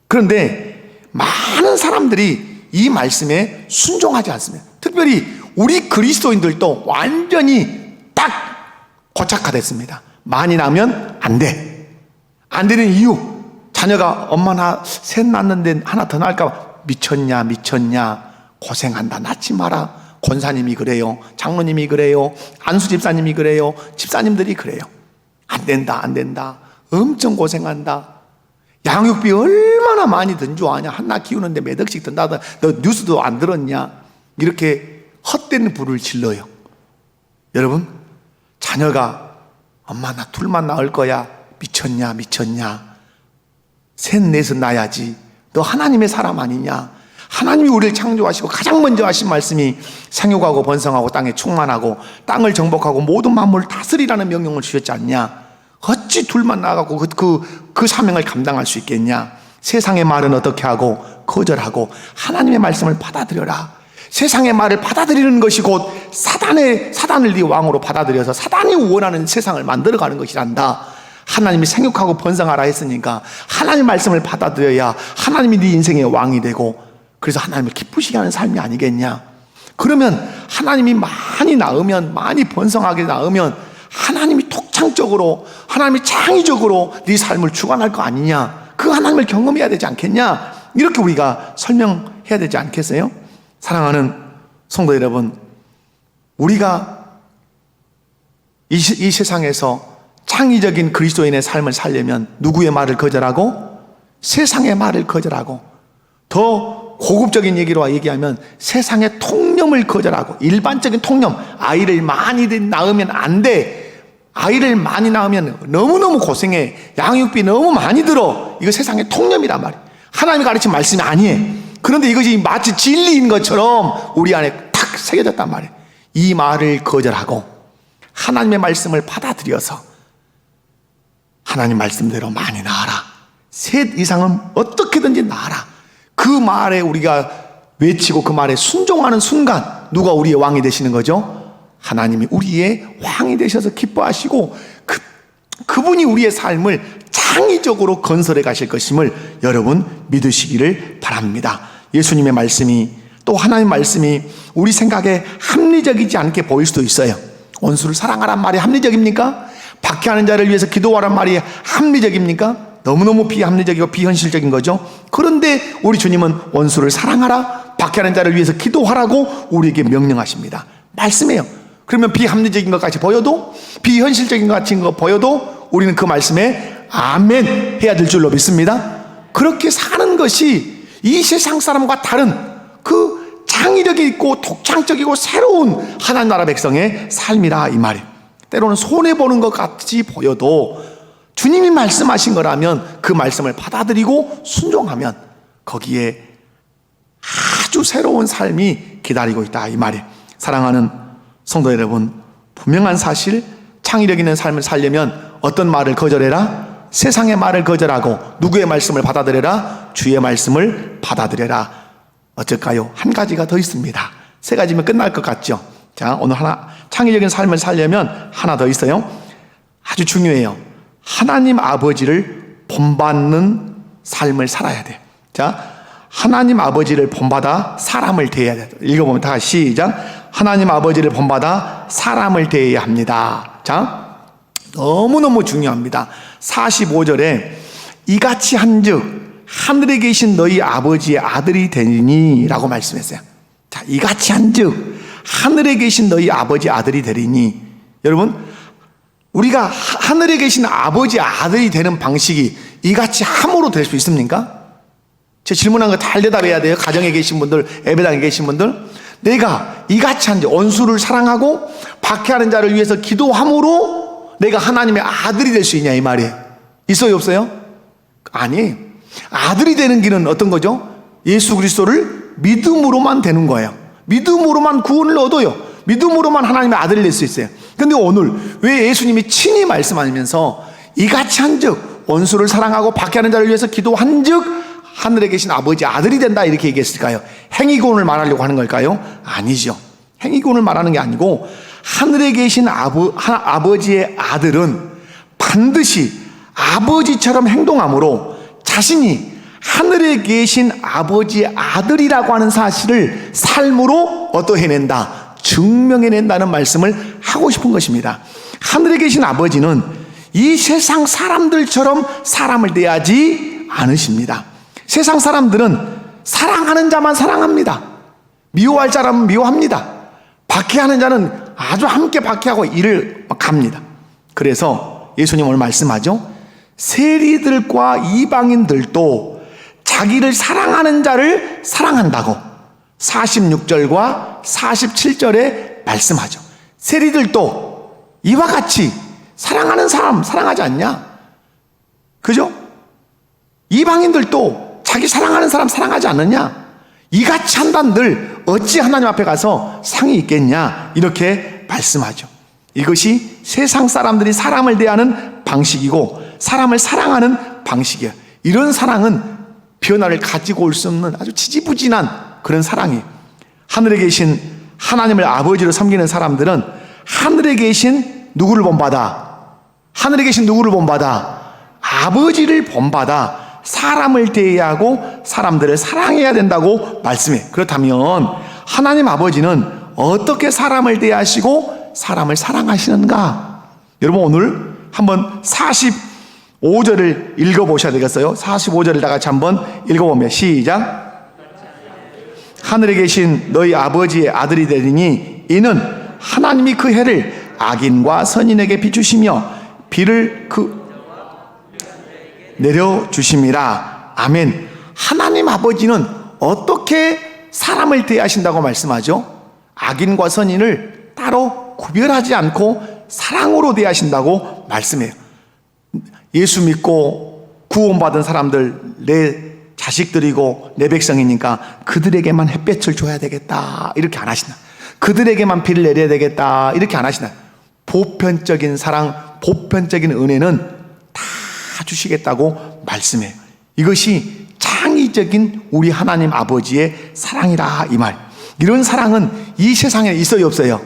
그런데 많은 사람들이 이 말씀에 순종하지 않습니다. 특별히 우리 그리스도인들도 완전히 딱 고착화됐습니다. 많이 나면 안 돼. 안 되는 이유, 자녀가 엄마 나 셋 낳았는데 하나 더 낳을까 봐. 미쳤냐 고생한다, 낳지 마라. 권사님이 그래요, 장로님이 그래요, 안수 집사님이 그래요, 집사님들이 그래요. 안 된다, 엄청 고생한다. 양육비 얼마나 많이 든 줄 아냐, 하나 키우는데 몇 억씩 든다, 너 뉴스도 안 들었냐, 이렇게 헛된 불을 질러요. 여러분, 자녀가 엄마 나 둘만 낳을 거야, 미쳤냐 셋 넷은 낳아야지, 너 하나님의 사람 아니냐. 하나님이 우리를 창조하시고 가장 먼저 하신 말씀이 생육하고 번성하고 땅에 충만하고 땅을 정복하고 모든 만물을 다스리라는 명령을 주셨지 않냐. 어찌 둘만 나가고 그 사명을 감당할 수 있겠냐. 세상의 말은 어떻게 하고 거절하고 하나님의 말씀을 받아들여라. 세상의 말을 받아들이는 것이 곧 사단을 네 왕으로 받아들여서 사단이 원하는 세상을 만들어가는 것이란다. 하나님이 생육하고 번성하라 했으니까 하나님의 말씀을 받아들여야 하나님이 네 인생의 왕이 되고, 그래서 하나님을 기쁘시게 하는 삶이 아니겠냐. 그러면 하나님이 많이 낳으면, 많이 번성하게 낳으면 하나님이 통창적으로, 하나님이 창의적으로 네 삶을 주관할 거 아니냐. 그 하나님을 경험해야 되지 않겠냐. 이렇게 우리가 설명해야 되지 않겠어요? 사랑하는 성도 여러분, 우리가 이 세상에서 창의적인 그리스도인의 삶을 살려면 누구의 말을 거절하고? 세상의 말을 거절하고, 더 고급적인 얘기로 얘기하면 세상의 통념을 거절하고, 일반적인 통념, 아이를 많이 낳으면 안 돼, 아이를 많이 낳으면 너무너무 고생해, 양육비 너무 많이 들어, 이거 세상의 통념이란 말이에요. 하나님이 가르친 말씀이 아니에요. 그런데 이것이 마치 진리인 것처럼 우리 안에 탁 새겨졌단 말이에요. 이 말을 거절하고 하나님의 말씀을 받아들여서 하나님 말씀대로 많이 낳아라, 셋 이상은 어떻게든지 낳아라, 그 말에 우리가 외치고 그 말에 순종하는 순간 누가 우리의 왕이 되시는 거죠? 하나님이 우리의 왕이 되셔서 기뻐하시고 그분이 우리의 삶을 창의적으로 건설해 가실 것임을 여러분 믿으시기를 바랍니다. 예수님의 말씀이, 또 하나님의 말씀이 우리 생각에 합리적이지 않게 보일 수도 있어요. 원수를 사랑하란 말이 합리적입니까? 박해하는 자를 위해서 기도하란 말이 합리적입니까? 너무너무 비합리적이고 비현실적인 거죠. 그런데 우리 주님은 원수를 사랑하라, 박해하는 자를 위해서 기도하라고 우리에게 명령하십니다. 말씀이에요. 그러면 비합리적인 것까지 보여도, 비현실적인 것 같은 거 보여도 우리는 그 말씀에 아멘 해야 될 줄로 믿습니다. 그렇게 사는 것이 이 세상 사람과 다른 그 창의력이 있고 독창적이고 새로운 하나님 나라 백성의 삶이라, 이 말이에요. 때로는 손해보는 것 같이 보여도 주님이 말씀하신 거라면 그 말씀을 받아들이고 순종하면 거기에 아주 새로운 삶이 기다리고 있다, 이 말이에요. 사랑하는 성도 여러분, 분명한 사실, 창의력 있는 삶을 살려면 어떤 말을 거절해라? 세상의 말을 거절하고 누구의 말씀을 받아들여라? 주의 말씀을 받아들여라. 어쩔까요? 한 가지가 더 있습니다. 세 가지면 끝날 것 같죠? 자, 오늘 하나, 창의적인 삶을 살려면 하나 더 있어요. 아주 중요해요. 하나님 아버지를 본받는 삶을 살아야 돼요. 자, 하나님 아버지를 본받아 사람을 대해야 돼요. 읽어보면 다 같이 시작. 하나님 아버지를 본받아 사람을 대해야 합니다. 자, 너무너무 중요합니다. 45절에 이같이 한즉 하늘에 계신 너희 아버지의 아들이 되니 라고 말씀했어요. 자, 이같이 한즉 하늘에 계신 너희 아버지 아들이 되리니. 여러분, 우리가 하늘에 계신 아버지 아들이 되는 방식이 이같이 함으로 될 수 있습니까? 제 질문한 거 잘 대답해야 돼요. 가정에 계신 분들, 예배당에 계신 분들, 내가 이같이 한 원수를 사랑하고 박해하는 자를 위해서 기도함으로 내가 하나님의 아들이 될 수 있냐 이 말이에요. 있어요 없어요? 아니, 아들이 되는 길은 어떤 거죠? 예수 그리스도를 믿음으로만 되는 거예요. 믿음으로만 구원을 얻어요. 믿음으로만 하나님의 아들이 될 수 있어요. 근데 오늘 왜 예수님이 친히 말씀하시면서 이같이 한즉 원수를 사랑하고 박해하는 자를 위해서 기도한즉 하늘에 계신 아버지 아들이 된다 이렇게 얘기했을까요? 행위구원을 말하려고 하는 걸까요? 아니죠. 행위구원을 말하는 게 아니고 하늘에 계신 아버지의 아들은 반드시 아버지처럼 행동함으로 자신이 하늘에 계신 아버지의 아들이라고 하는 사실을 삶으로 어떠해낸다? 증명해낸다는 말씀을 하고 싶은 것입니다. 하늘에 계신 아버지는 이 세상 사람들처럼 사람을 대하지 않으십니다. 세상 사람들은 사랑하는 자만 사랑합니다. 미워할 사람은 미워합니다. 박해하는 자는 아주 함께 박해하고 이를 갑니다. 그래서 예수님 오늘 말씀하죠. 세리들과 이방인들도 자기를 사랑하는 자를 사랑한다고 46절과 47절에 말씀하죠. 세리들도 이와 같이 사랑하는 사람 사랑하지 않냐? 그죠? 이방인들도 자기 사랑하는 사람 사랑하지 않느냐? 이같이 한단들 어찌 하나님 앞에 가서 상이 있겠냐? 이렇게 말씀하죠. 이것이 세상 사람들이 사람을 대하는 방식이고 사람을 사랑하는 방식이에요. 이런 사랑은 변화를 가지고 올 수 없는 아주 지지부진한 그런 사랑이에요. 하늘에 계신 하나님을 아버지로 섬기는 사람들은 하늘에 계신 누구를 본받아? 하늘에 계신 누구를 본받아? 아버지를 본받아 사람을 대해야 하고 사람들을 사랑해야 된다고 말씀해. 그렇다면 하나님 아버지는 어떻게 사람을 대하시고 사람을 사랑하시는가? 여러분 오늘 한번 45절을 읽어보셔야 되겠어요. 45절을 다 같이 한번 읽어보면 시작. 하늘에 계신 너희 아버지의 아들이 되리니 이는 하나님이 그 해를 악인과 선인에게 비추시며 비를 내려주심이라. 아멘. 하나님 아버지는 어떻게 사람을 대하신다고 말씀하죠? 악인과 선인을 따로 구별하지 않고 사랑으로 대하신다고 말씀해요. 예수 믿고 구원받은 사람들 내 자식들이고 내 백성이니까 그들에게만 햇볕을 줘야 되겠다 이렇게 안 하시나? 그들에게만 비를 내려야 되겠다 이렇게 안 하시나? 보편적인 사랑, 보편적인 은혜는 다 주시겠다고 말씀해요. 이것이 창의적인 우리 하나님 아버지의 사랑이라 이 말. 이런 사랑은 이 세상에 있어요 없어요?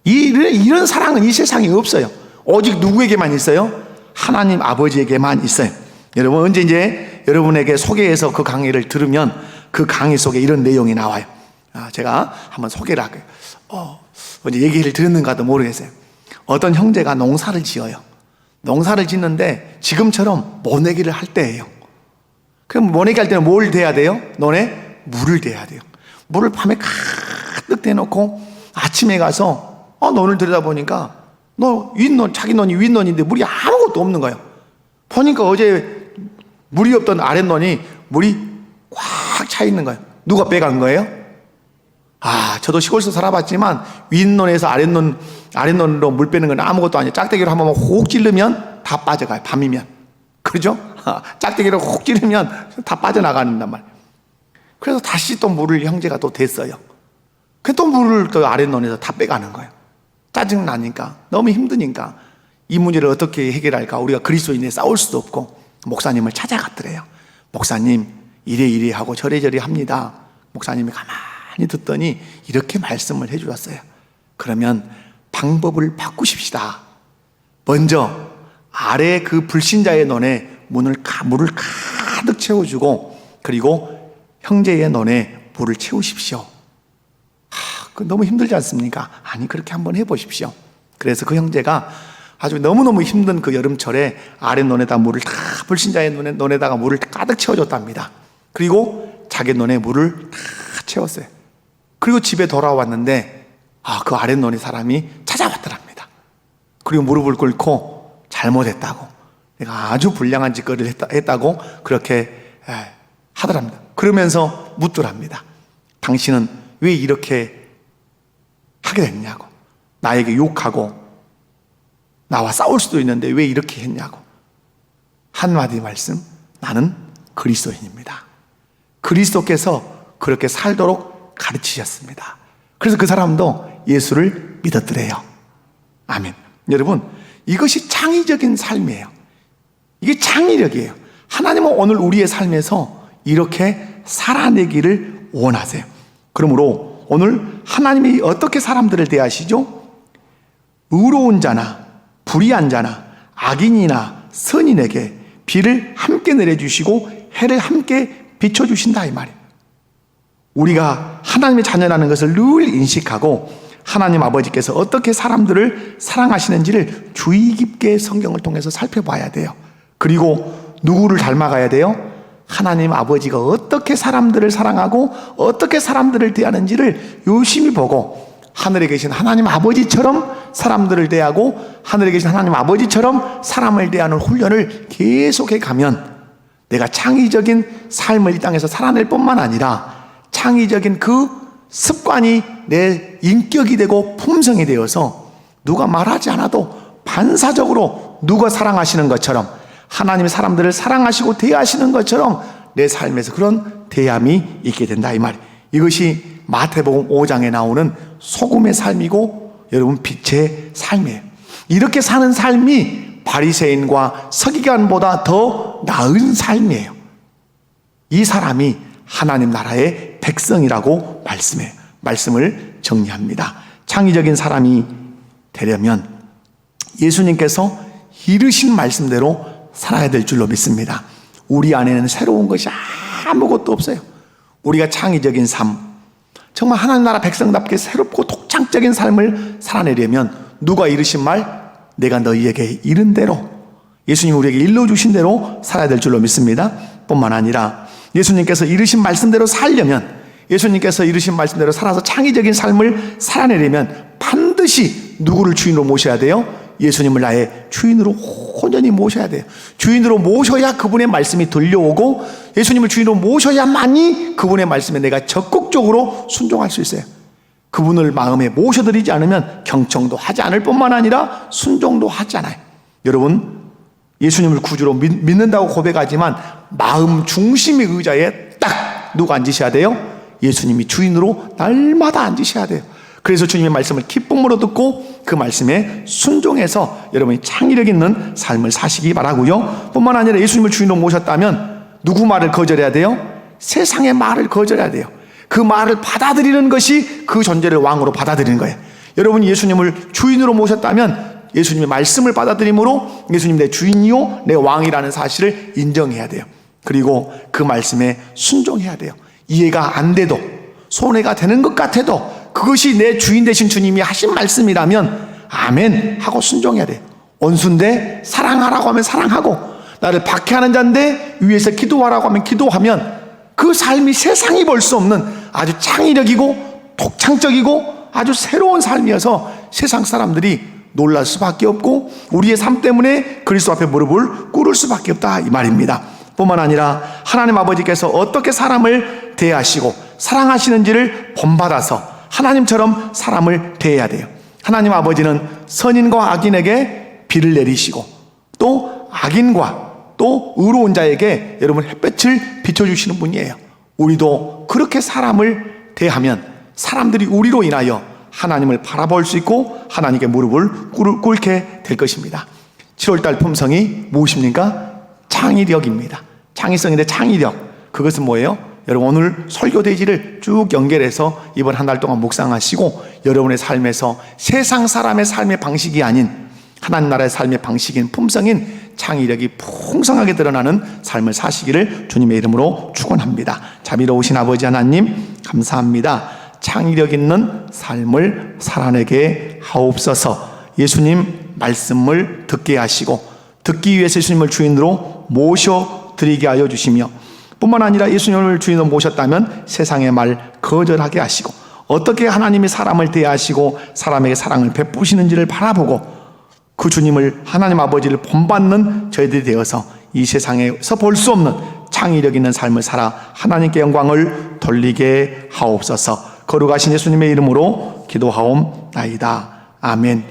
이런 사랑은 이 세상에 없어요. 오직 누구에게만 있어요? 하나님 아버지에게만 있어요. 여러분 언제 이제 여러분에게 소개해서 그 강의를 들으면 그 강의 속에 이런 내용이 나와요. 제가 한번 소개를 할게요. 언제 얘기를 들었는가도 모르겠어요. 어떤 형제가 농사를 지어요. 농사를 짓는데 지금처럼 모내기를 할 때예요. 그럼 모내기 할 때는 뭘 대야 돼요? 논에 물을 대야 돼요. 물을 밤에 가득 대놓고 아침에 가서 논을 들여다보니까 윗논, 자기 논이 윗논인데 물이 아무것도 없는 거예요. 보니까 어제 물이 없던 아랫논이 물이 꽉 차 있는 거예요. 누가 빼간 거예요? 저도 시골에서 살아봤지만 윗논에서 아랫논으로 물 빼는 건 아무것도 아니에요. 짝대기로 한번 혹 찌르면 다 빠져가요. 밤이면. 그러죠? 짝대기로 혹 찌르면 다 빠져나가는단 말이에요. 그래서 다시 또 물을 형제가 또 댔어요. 그 또 물을 또 아랫논에서 다 빼가는 거예요. 짜증나니까, 너무 힘드니까 이 문제를 어떻게 해결할까? 우리가 그리스도인에 싸울 수도 없고 목사님을 찾아갔더래요. 목사님 이래 하고 저래 합니다. 목사님이 가만히 듣더니 이렇게 말씀을 해주었어요. 그러면 방법을 바꾸십시다. 먼저 아래 그 불신자의 논에 물을 가득 채워주고 그리고 형제의 논에 물을 채우십시오. 너무 힘들지 않습니까? 아니 그렇게 한번 해보십시오. 그래서 그 형제가 아주 너무너무 힘든 그 여름철에 아랫논에다 물을 다 불신자의 논에다가 물을 가득 채워줬답니다. 그리고 자기 논에 물을 다 채웠어요. 그리고 집에 돌아왔는데 그 아랫노니 사람이 찾아왔더랍니다. 그리고 무릎을 꿇고 잘못했다고, 내가 아주 불량한 짓거리를 했다고 그렇게 하더랍니다. 그러면서 묻더랍니다. 당신은 왜 이렇게 하게 됐냐고, 나에게 욕하고 나와 싸울 수도 있는데 왜 이렇게 했냐고. 한마디 말씀, 나는 그리스도인입니다. 그리스도께서 그렇게 살도록 가르치셨습니다. 그래서 그 사람도 예수를 믿었더래요. 아멘. 여러분, 이것이 창의적인 삶이에요. 이게 창의력이에요. 하나님은 오늘 우리의 삶에서 이렇게 살아내기를 원하세요. 그러므로 오늘 하나님이 어떻게 사람들을 대하시죠? 의로운 자나 불의한 자나 악인이나 선인에게 비를 함께 내려주시고 해를 함께 비춰주신다, 이 말이에요. 우리가 하나님의 자녀라는 것을 늘 인식하고 하나님 아버지께서 어떻게 사람들을 사랑하시는지를 주의 깊게 성경을 통해서 살펴봐야 돼요. 그리고 누구를 닮아가야 돼요? 하나님 아버지가 어떻게 사람들을 사랑하고 어떻게 사람들을 대하는지를 유심히 보고 하늘에 계신 하나님 아버지처럼 사람들을 대하고 하늘에 계신 하나님 아버지처럼 사람을 대하는 훈련을 계속해 가면 내가 창의적인 삶을 이 땅에서 살아낼 뿐만 아니라 창의적인 그 습관이 내 인격이 되고 품성이 되어서 누가 말하지 않아도 반사적으로 누가 사랑하시는 것처럼 하나님이 사람들을 사랑하시고 대하시는 것처럼 내 삶에서 그런 대함이 있게 된다, 이 말이에요. 이것이 마태복음 5장에 나오는 소금의 삶이고 여러분 빛의 삶이에요. 이렇게 사는 삶이 바리새인과 서기관보다 더 나은 삶이에요. 이 사람이 하나님 나라의 백성이라고 말씀해요. 말씀을 정리합니다. 창의적인 사람이 되려면 예수님께서 이르신 말씀대로 살아야 될 줄로 믿습니다. 우리 안에는 새로운 것이 아무것도 없어요. 우리가 창의적인 삶, 정말 하나님 나라 백성답게 새롭고 독창적인 삶을 살아내려면 누가 이르신 말, 내가 너희에게 이른 대로, 예수님이 우리에게 일러주신 대로 살아야 될 줄로 믿습니다. 뿐만 아니라 예수님께서 이르신 말씀대로 살려면, 예수님께서 이르신 말씀대로 살아서 창의적인 삶을 살아내려면 반드시 누구를 주인으로 모셔야 돼요? 예수님을 나의 주인으로 온전히 모셔야 돼요. 주인으로 모셔야 그분의 말씀이 들려오고 예수님을 주인으로 모셔야만이 그분의 말씀에 내가 적극적으로 순종할 수 있어요. 그분을 마음에 모셔드리지 않으면 경청도 하지 않을 뿐만 아니라 순종도 하지 않아요. 여러분, 예수님을 구주로 믿는다고 고백하지만 마음 중심의 의자에 딱 누가 앉으셔야 돼요? 예수님이 주인으로 날마다 앉으셔야 돼요. 그래서 주님의 말씀을 기쁨으로 듣고 그 말씀에 순종해서 여러분이 창의력 있는 삶을 사시기 바라고요. 뿐만 아니라 예수님을 주인으로 모셨다면 누구 말을 거절해야 돼요? 세상의 말을 거절해야 돼요. 그 말을 받아들이는 것이 그 존재를 왕으로 받아들이는 거예요. 여러분이 예수님을 주인으로 모셨다면 예수님의 말씀을 받아들임으로 예수님 내 주인이요 내 왕이라는 사실을 인정해야 돼요. 그리고 그 말씀에 순종해야 돼요. 이해가 안 돼도, 손해가 되는 것 같아도 그것이 내 주인 되신 주님이 하신 말씀이라면 아멘 하고 순종해야 돼요. 원수인데 사랑하라고 하면 사랑하고, 나를 박해하는 자인데 위에서 기도하라고 하면 기도하면 그 삶이 세상이 볼 수 없는 아주 창의력이고 독창적이고 아주 새로운 삶이어서 세상 사람들이 놀랄 수밖에 없고 우리의 삶 때문에 그리스도 앞에 무릎을 꿇을 수밖에 없다, 이 말입니다. 뿐만 아니라 하나님 아버지께서 어떻게 사람을 대하시고 사랑하시는지를 본받아서 하나님처럼 사람을 대해야 돼요. 하나님 아버지는 선인과 악인에게 비를 내리시고 또 악인과 또 의로운 자에게 여러분 햇볕을 비춰주시는 분이에요. 우리도 그렇게 사람을 대하면 사람들이 우리로 인하여 하나님을 바라볼 수 있고 하나님께 무릎을 꿇게 될 것입니다. 7월달 품성이 무엇입니까? 창의력입니다. 창의성인데 창의력, 그것은 뭐예요? 여러분 오늘 설교 대지를 쭉 연결해서 이번 한 달 동안 묵상하시고 여러분의 삶에서 세상 사람의 삶의 방식이 아닌 하나님 나라의 삶의 방식인 품성인 창의력이 풍성하게 드러나는 삶을 사시기를 주님의 이름으로 축원합니다. 자비로우신 아버지 하나님 감사합니다. 창의력 있는 삶을 살아내게 하옵소서. 예수님 말씀을 듣게 하시고 듣기 위해서 예수님을 주인으로 모셔드리게 하여 주시며 뿐만 아니라 예수님을 주인으로 모셨다면 세상의 말 거절하게 하시고 어떻게 하나님이 사람을 대하시고 사람에게 사랑을 베푸시는지를 바라보고 그 주님을 하나님 아버지를 본받는 저희들이 되어서 이 세상에서 볼 수 없는 창의력 있는 삶을 살아 하나님께 영광을 돌리게 하옵소서. 거룩하신 예수님의 이름으로 기도하옵나이다. 아멘.